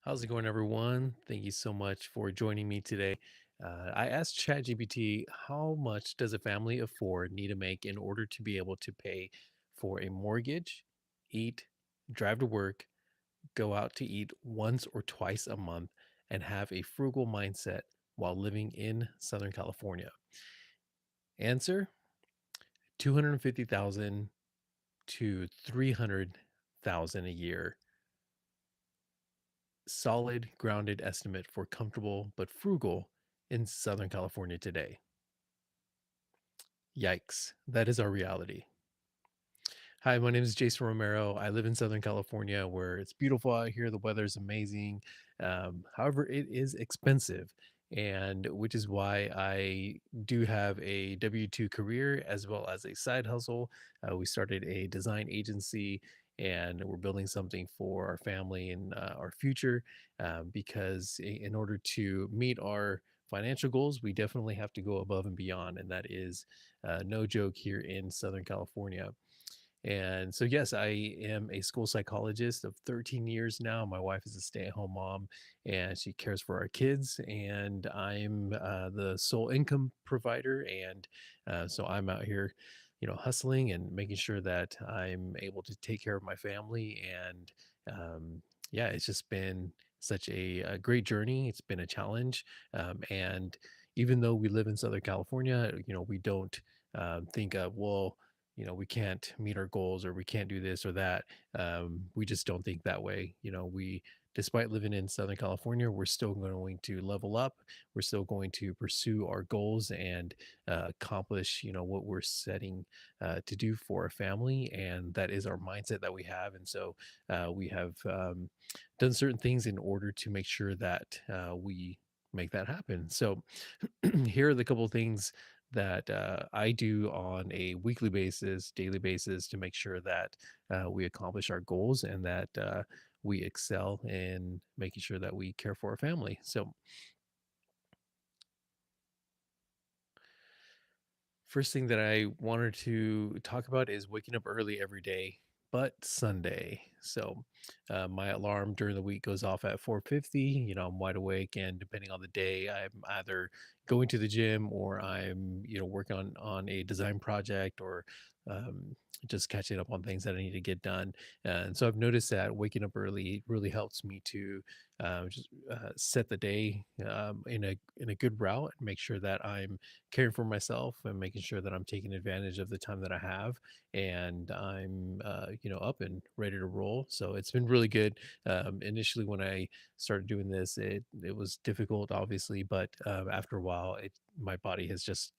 How's it going, everyone? Thank you so much for joining me today. I asked ChatGPT, how much does a family of four need to make in order to be able to pay for a mortgage, eat, drive to work, go out to eat once or twice a month, and have a frugal mindset while living in Southern California? Answer: 250,000 to 300,000 a year. Solid, grounded estimate for comfortable but frugal in Southern California today. Yikes, that is our reality. Hi, my name is Jason Romero. I live in Southern California where it's beautiful out here. The weather is amazing. However, it is expensive, and which is why I do have a W 2 career as well as a side hustle. We started a design agency and we're building something for our family and our future because in order to meet our financial goals, we definitely have to go above and beyond. And that is no joke here in Southern California. And so, yes, I am a school psychologist of 13 years now. My wife is a stay at home mom and she cares for our kids. And I'm the sole income provider. And so I'm out here, hustling and making sure that I'm able to take care of my family. And yeah, it's just been such a great journey. It's been a challenge. And even though we live in Southern California, we don't think of, well, we can't meet our goals or we can't do this or that. We just don't think that way. Despite living in Southern California, we're still going to level up. We're still going to pursue our goals and accomplish, what we're setting to do for a family. And that is our mindset that we have. And so we have done certain things in order to make sure that we make that happen. So here are the couple of things that I do on a weekly basis, daily basis to make sure that we accomplish our goals and that we excel in making sure that we care for our family. So, first thing that I wanted to talk about is waking up early every day, but Sunday. So, my alarm during the week goes off at 4:50. I'm wide awake, and depending on the day, I'm either going to the gym or I'm, working on a design project or um, just catching up on things that I need to get done. And so I've noticed that waking up early really helps me to just set the day in a good route and make sure that I'm caring for myself and making sure that I'm taking advantage of the time that I have and I'm up and ready to roll. So it's been really good. Initially when I started doing this, it was difficult obviously, but after a while my body has just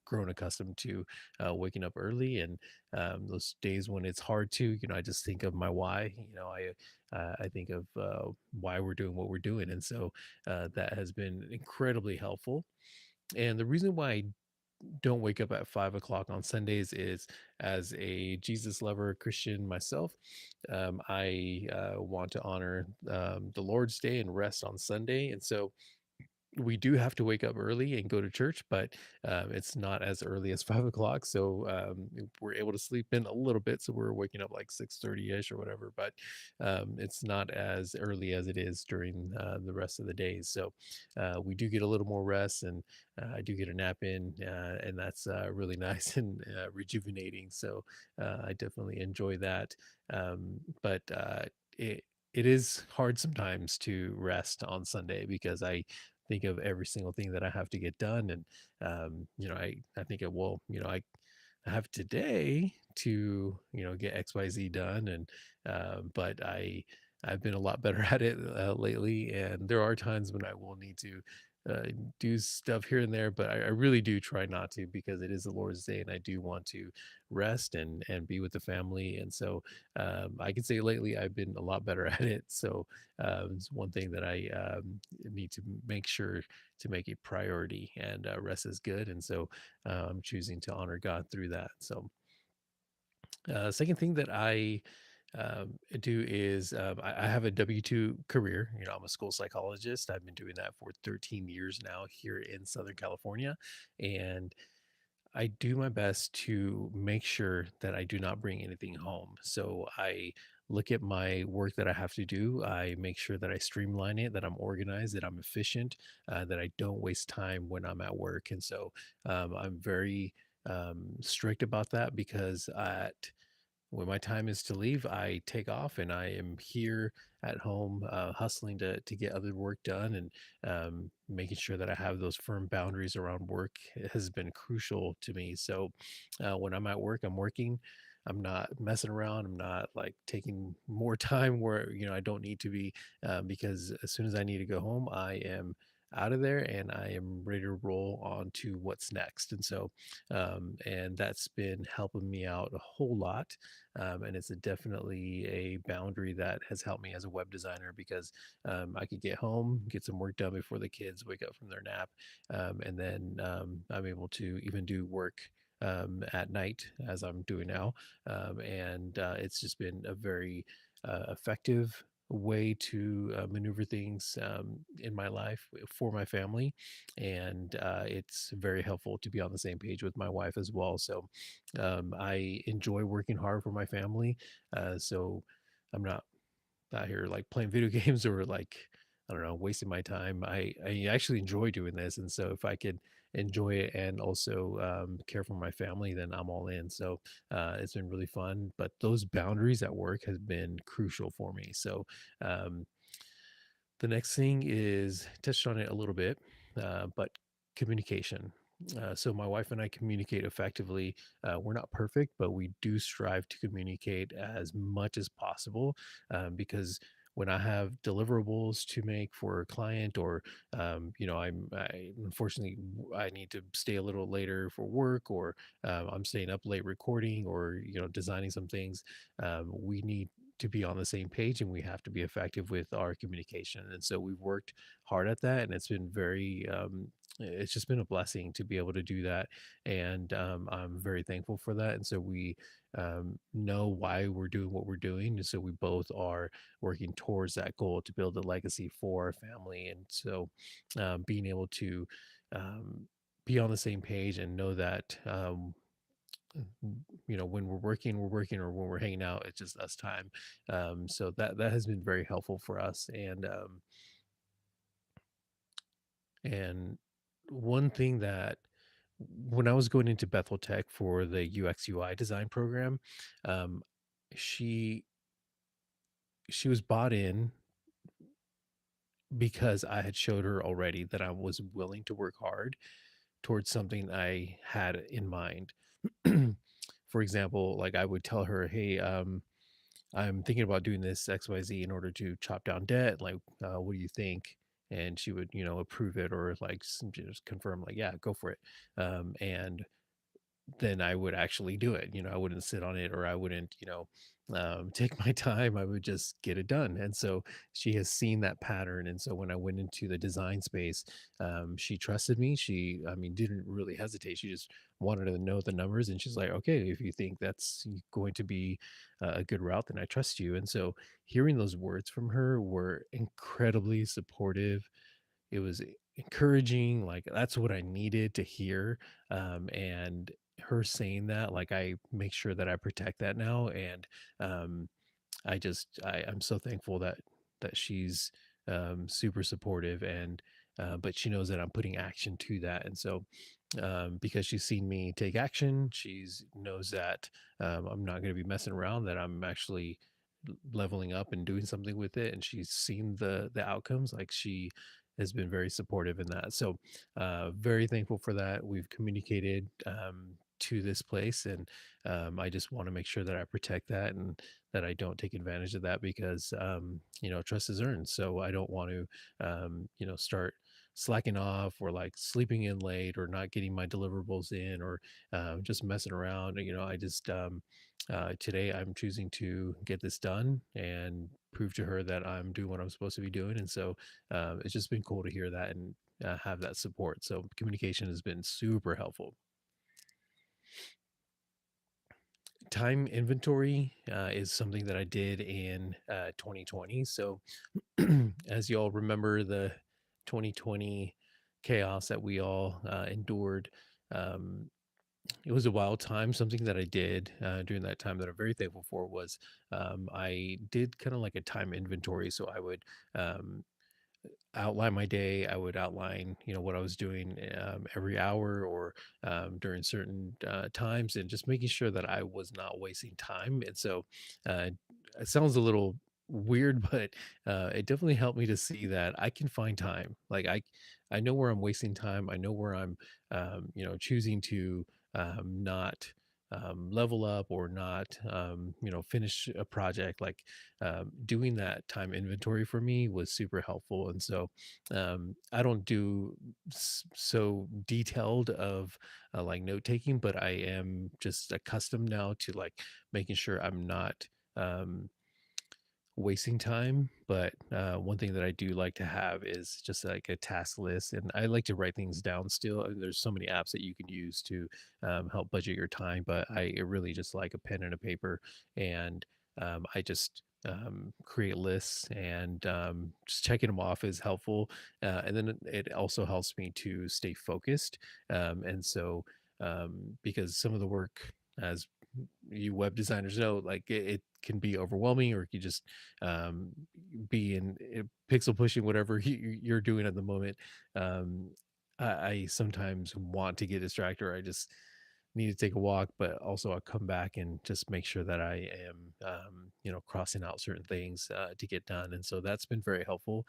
grown accustomed to waking up early, and those days when it's hard to, I just think of my why. I think of why we're doing what we're doing, and so that has been incredibly helpful. And the reason why I don't wake up at 5 o'clock on Sundays is, as a Jesus lover Christian myself, I want to honor the Lord's Day and rest on Sunday. And so we do have to wake up early and go to church, but it's not as early as 5 o'clock. So we're able to sleep in a little bit. So we're waking up like 6:30 ish or whatever, but it's not as early as it is during the rest of the days. So we do get a little more rest, and I do get a nap in, and that's really nice and rejuvenating. So I definitely enjoy that. But it is hard sometimes to rest on Sunday because I think of every single thing that I have to get done. And, I think of, well, I have today to, get XYZ done. And, but I've been a lot better at it lately. And there are times when I will need to uh, do stuff here and there, but I really do try not to because it is the Lord's Day and I do want to rest and be with the family. And so I can say lately I've been a lot better at it. So it's one thing that I need to make sure to make a priority, and rest is good. And so I'm choosing to honor God through that. So, second thing that I do is I have a W 2 career. I'm a school psychologist. I've been doing that for 13 years now here in Southern California. And I do my best to make sure that I do not bring anything home. So I look at my work that I have to do. I make sure that I streamline it, that I'm organized, that I'm efficient, that I don't waste time when I'm at work. And so I'm very strict about that because at when my time is to leave, I take off and I am here at home, hustling to get other work done, and making sure that I have those firm boundaries around work has been crucial to me. So when I'm at work, I'm working. I'm not messing around. I'm not like taking more time where I don't need to be, because as soon as I need to go home, I am out of there and I am ready to roll on to what's next. And so, and that's been helping me out a whole lot, and it's definitely a boundary that has helped me as a web designer because I could get home, get some work done before the kids wake up from their nap, and then I'm able to even do work at night as I'm doing now, and it's just been a very effective way to maneuver things in my life for my family, and it's very helpful to be on the same page with my wife as well. So I enjoy working hard for my family. So I'm not out here like playing video games or like, I don't know, wasting my time. I actually enjoy doing this. And so if I could enjoy it and also care for my family, then I'm all in. So it's been really fun. But those boundaries at work has been crucial for me. So um, the next thing is touched on it a little bit, but communication. So my wife and I communicate effectively. We're not perfect, but we do strive to communicate as much as possible, because when I have deliverables to make for a client, or I unfortunately I need to stay a little later for work, or I'm staying up late recording, or designing some things, we need to be on the same page and we have to be effective with our communication. And so we've worked hard at that, and it's been very it's just been a blessing to be able to do that, and I'm very thankful for that. And so we know why we're doing what we're doing, and so we both are working towards that goal to build a legacy for our family. And so being able to um, be on the same page and know that when we're working, or when we're hanging out, it's just us time. So that has been very helpful for us. And one thing that when I was going into Bethel Tech for the UX/UI design program, um, she she was bought in because I had showed her already that I was willing to work hard towards something I had in mind. For example, like I would tell her, "Hey, I'm thinking about doing this XYZ in order to chop down debt. Like, what do you think?" And she would, approve it, or like just confirm, like, yeah, go for it. And then I would actually do it. I wouldn't sit on it, or I wouldn't, take my time. I would just get it done. And so she has seen that pattern. And so when I went into the design space, she trusted me. I mean, didn't really hesitate. She just wanted to know the numbers. And she's like, okay, if you think that's going to be a good route, then I trust you. And so hearing those words from her were incredibly supportive. It was encouraging, like, that's what I needed to hear, and her saying that, like, I make sure that I protect that now, and, I'm so thankful that she's, super supportive, and, but she knows that I'm putting action to that. And so, because she's seen me take action, she's knows that, I'm not gonna be messing around, that I'm actually leveling up and doing something with it, and she's seen the outcomes. Like, she has been very supportive in that. So very thankful for that. We've communicated to this place, and I just want to make sure that I protect that, and that I don't take advantage of that, because trust is earned. So I don't want to start slacking off, or like sleeping in late, or not getting my deliverables in, or just messing around. I just today I'm choosing to get this done and prove to her that I'm doing what I'm supposed to be doing. And so it's just been cool to hear that, and have that support. So communication has been super helpful. Time inventory is something that I did in 2020. So as you all remember, the 2020 chaos that we all endured, um, It was a wild time. Something that I did during that time that I'm very thankful for was I did kind of like a time inventory. So I would um, outline my day. I would outline, what I was doing every hour or during certain times, and just making sure that I was not wasting time. And so uh, it sounds a little weird, but it definitely helped me to see that I can find time. Like I know where I'm wasting time. I know where I'm, choosing to not. Level up or not, finish a project. Like doing that time inventory for me was super helpful. And so I don't do so detailed of like note taking, but I am just accustomed now to like making sure I'm not um, wasting time. But one thing that I do like to have is just like a task list, and I like to write things down still. There's so many apps that you can use to help budget your time, but I really just like a pen and a paper, and I just create lists, and just checking them off is helpful. And then it also helps me to stay focused. And so, because some of the work, as you web designers know, like it can be overwhelming, or it can just um, be in pixel pushing whatever you're doing at the moment. Um, I sometimes want to get distracted, or I just need to take a walk, but also I'll come back and just make sure that I am, crossing out certain things to get done. And so that's been very helpful.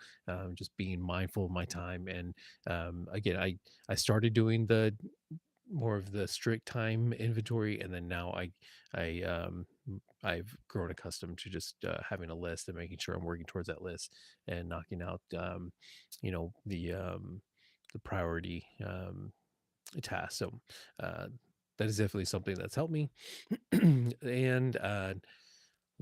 Just being mindful of my time. And again, I started doing the more of the strict time inventory, and then now I've grown accustomed to just having a list and making sure I'm working towards that list and knocking out you know the um the priority tasks. So uh that is definitely something that's helped me. And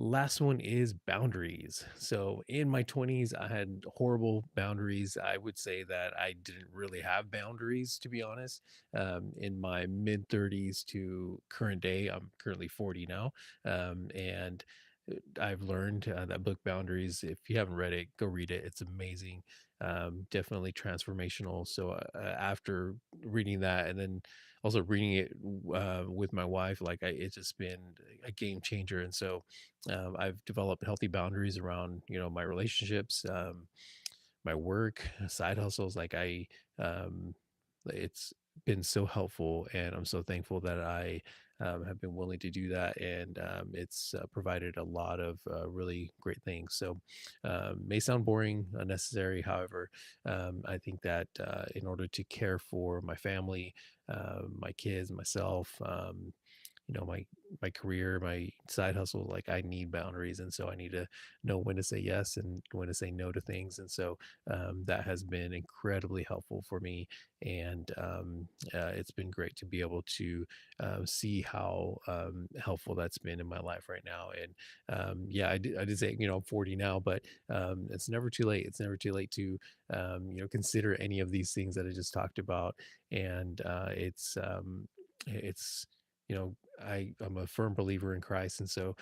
last one is boundaries. So in my 20s, I had horrible boundaries. I would say that I didn't really have boundaries, to be honest. In my mid 30s to current day, I'm currently 40 now. And I've learned that book Boundaries. If you haven't read it, go read it. It's amazing. Definitely transformational. So after reading that, and then also reading it with my wife, like it's just been a game changer. And so I've developed healthy boundaries around, my relationships, my work, side hustles. Um, it's been so helpful, and I'm so thankful that I have been willing to do that, and it's provided a lot of really great things. So, may sound boring, unnecessary. However, I think that in order to care for my family, my kids, myself, my career, my side hustle, like I need boundaries. And so I need to know when to say yes and when to say no to things. And so that has been incredibly helpful for me. And it's been great to be able to see how helpful that's been in my life right now. And yeah, I did say, I'm 40 now, but it's never too late. It's never too late to consider any of these things that I just talked about. And it's I'm a firm believer in Christ, and so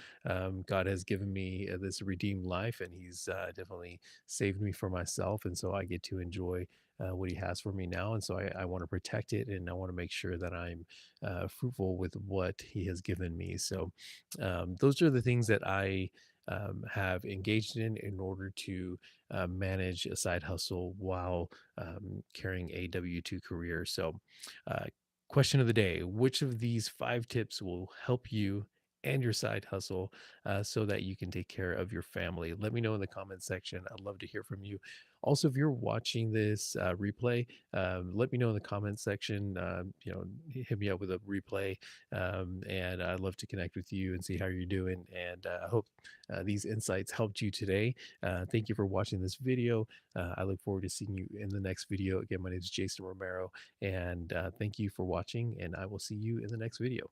God has given me this redeemed life, and He's definitely saved me from myself, and so I get to enjoy what He has for me now, and so I want to protect it, and I want to make sure that I'm fruitful with what He has given me. So those are the things that I have engaged in order to manage a side hustle while carrying a W-2 career. So. Uh, Question of the day: which of these 5 tips will help you and your side hustle so that you can take care of your family? Let me know in the comment section. I'd love to hear from you. Also, if you're watching this replay, let me know in the comment section. Hit me up with a replay, and I'd love to connect with you and see how you're doing. And I hope these insights helped you today. Thank you for watching this video. I look forward to seeing you in the next video. Again, my name is Jason Romero, and thank you for watching, and I will see you in the next video.